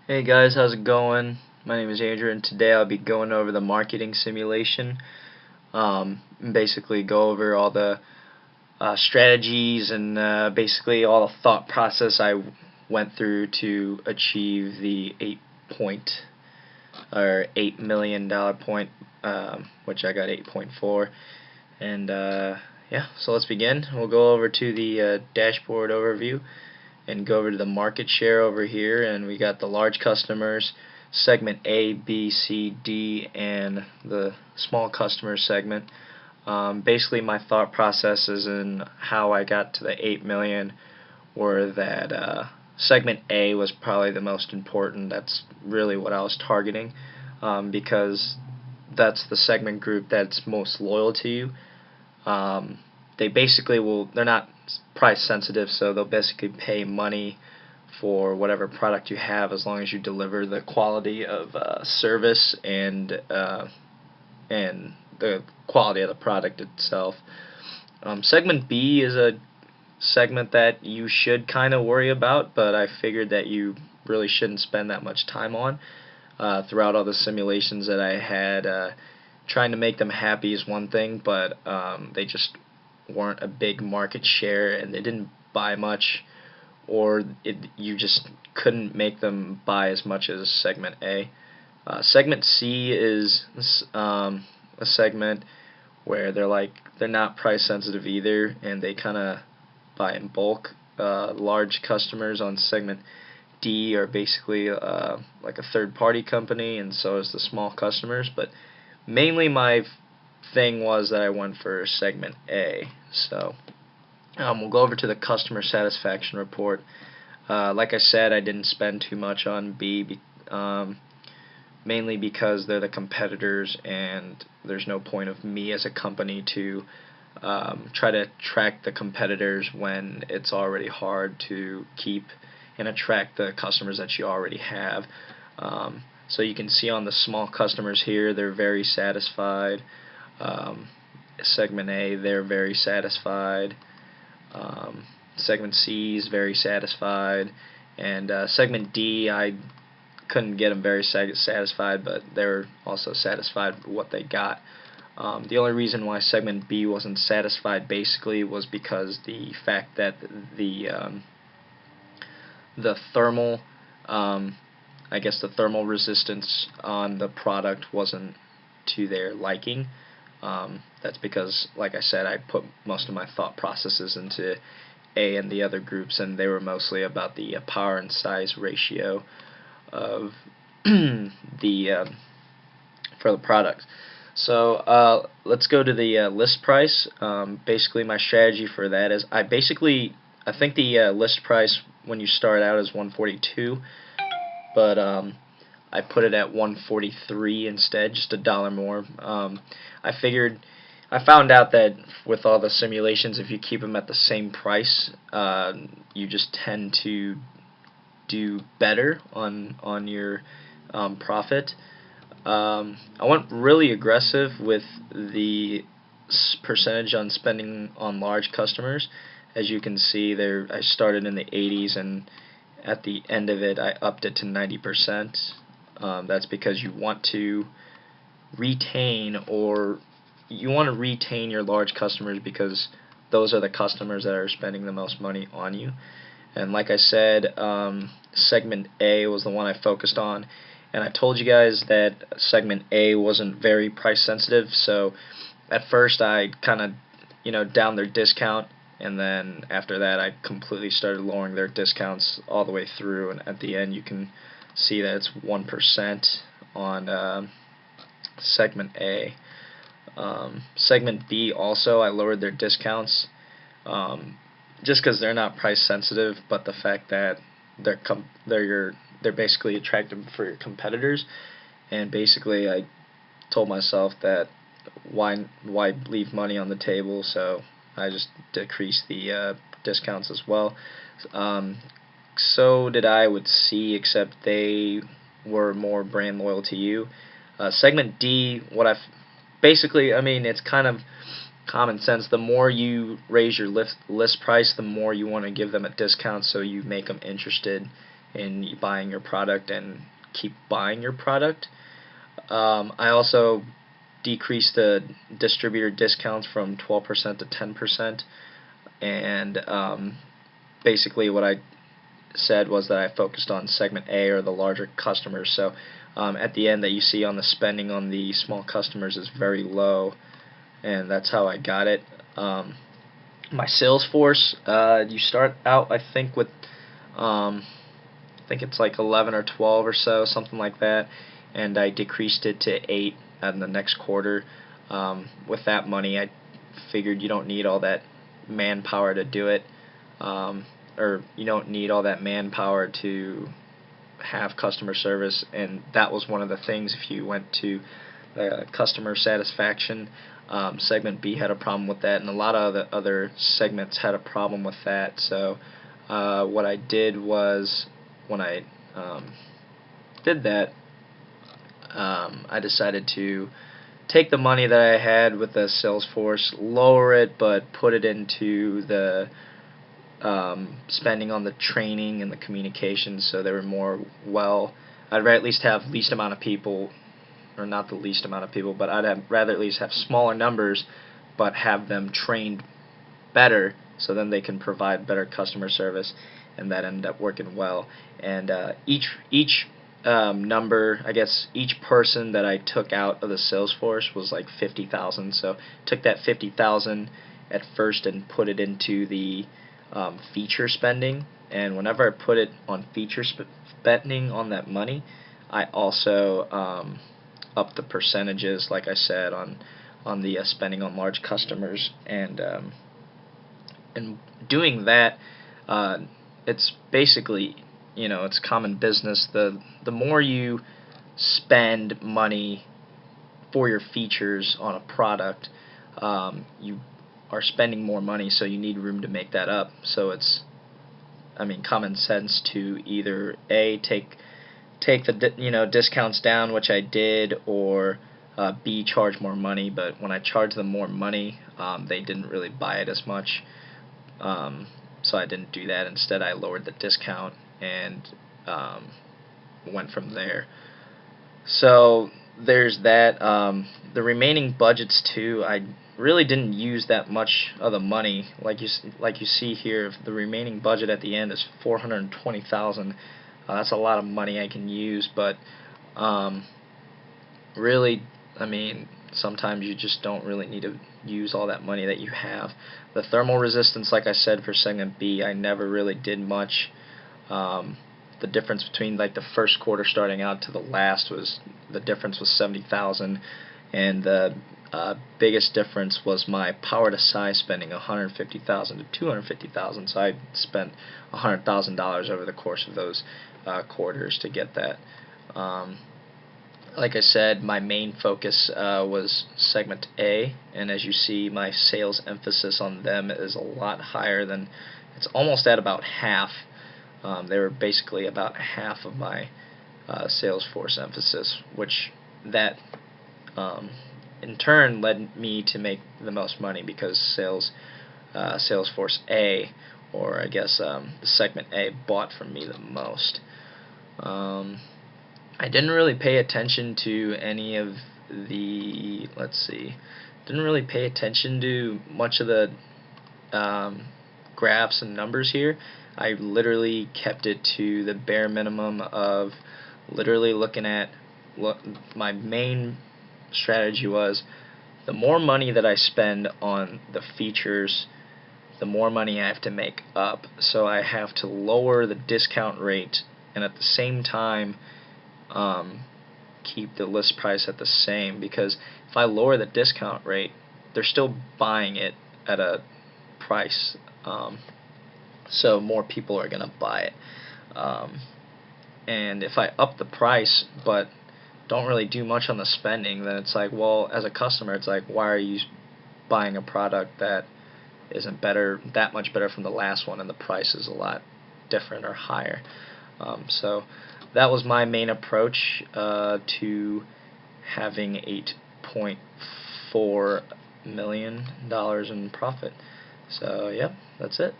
Hey guys, how's it going? My name is Andrew, and today I'll be going over the marketing simulation. Basically, go over all the strategies and basically all the thought process I went through to achieve the 8 million dollar point, which I got 8.4. And yeah, so let's begin. We'll go over to the dashboard overview and go over to the market share over here, and we got the large customers segment A, B, C, D, and the small customer segment. Basically, my thought processes and how I got to the 8 million were that segment A was probably the most important. That's really what I was targeting, because that's the segment group that's most loyal to you. They basically they're not price sensitive, so they'll basically pay money for whatever product you have as long as you deliver the quality of service and the quality of the product itself. Segment B is a segment that you should kind of worry about, but I figured that you really shouldn't spend that much time on. Throughout all the simulations that I had, trying to make them happy is one thing, but they just weren't a big market share and they didn't buy much, or you just couldn't make them buy as much as segment A. Segment C is a segment where they're not price sensitive either, and they kind of buy in bulk. Large customers on segment D are basically like a third party company, and so is the small customers. But mainly my thing was that I went for segment A. So we'll go over to the customer satisfaction report. Like I said, I didn't spend too much on B, mainly because they're the competitors, and there's no point of me as a company to try to track the competitors when it's already hard to keep and attract the customers that you already have. So you can see on the small customers here, they're very satisfied. Segment A, they're very satisfied. Segment C is very satisfied, and segment D, I couldn't get them very satisfied, but they're also satisfied with what they got. The only reason why segment B wasn't satisfied basically was because the fact that the thermal, I guess the thermal resistance on the product wasn't to their liking. That's because, like I said, I put most of my thought processes into A and the other groups, and they were mostly about the power and size ratio of the for the product. So let's go to the list price. Basically, my strategy for that is I think the list price when you start out is 142, but I put it at 143 instead, just $1 more. I found out that with all the simulations, if you keep them at the same price, you just tend to do better on your profit. I went really aggressive with the percentage on spending on large customers. As you can see, there I started in the 80s, and at the end of it, I upped it to 90%. That's because you want to retain your large customers, because those are the customers that are spending the most money on you. And like I said, segment A was the one I focused on, and I told you guys that segment A wasn't very price sensitive. So at first I kind of downed their discount, and then after that I completely started lowering their discounts all the way through, and at the end you can see that it's 1% on segment A. Segment B also, I lowered their discounts, just because they're not price sensitive, but the fact that they're basically attractive for your competitors, and basically I told myself that why leave money on the table, so I just decreased the discounts as well. So did I with C, except they were more brand loyal to you. Segment D, basically, I mean, it's kind of common sense. The more you raise your list price, the more you want to give them a discount, so you make them interested in buying your product and keep buying your product. I also decreased the distributor discounts from 12% to 10%, and basically what I said was that I focused on segment A, or the larger customers. So at the end, that you see on the spending on the small customers is very low, and that's how I got it. My sales force, you start out, I think, with I think it's like 11 or 12 or so, something like that, and I decreased it to 8 in the next quarter. With that money, I figured you don't need all that manpower to do it, or you don't need all that manpower to have customer service, and that was one of the things. If you went to customer satisfaction, segment B had a problem with that, and a lot of the other segments had a problem with that. So what I did was, when I did that, I decided to take the money that I had with the sales force, lower it, but put it into the spending on the training and the communications, so they were more I'd rather at least have least amount of people, or not the least amount of people, but rather at least have smaller numbers, but have them trained better, so then they can provide better customer service, and that ended up working well. And each number, I guess each person that I took out of the sales force was like 50,000. So took that 50,000 at first and put it into the feature spending, and whenever I put it on feature spending on that money, I also up the percentages, like I said, on the spending on large customers, and doing that, it's basically, it's common business. The more you spend money for your features on a product, you are spending more money, so you need room to make that up. So it's, common sense to either A, take the discounts down, which I did, or B, charge more money. But when I charged them more money, they didn't really buy it as much, so I didn't do that. Instead, I lowered the discount and went from there. So there's that. The remaining budgets too, I really didn't use that much of the money. Like you see here, the remaining budget at the end is $420,000. That's a lot of money I can use, but really, sometimes you just don't really need to use all that money that you have. The thermal resistance, like I said, for segment B, I never really did much. The difference between like the first quarter starting out to the last was, the difference was 70,000, and the biggest difference was my power to size spending, 150,000 to 250,000. So I spent $100,000 over the course of those quarters to get that. Like I said, my main focus was segment A, and as you see, my sales emphasis on them is a lot higher than, it's almost at about half. They were basically about half of my sales force emphasis, which that in turn led me to make the most money, because Salesforce A, or I guess the segment A, bought from me the most. I didn't really pay attention to any of the, didn't really pay attention to much of the graphs and numbers here. I literally kept it to the bare minimum of literally looking at my main strategy was, the more money that I spend on the features, the more money I have to make up. So I have to lower the discount rate, and at the same time keep the list price at the same, because if I lower the discount rate, they're still buying it at a price, so more people are going to buy it. And if I up the price but don't really do much on the spending, then it's like, well, as a customer, it's like, why are you buying a product that isn't that much better from the last one, and the price is a lot different or higher? So that was my main approach to having $8.4 million in profit. So, yep, that's it.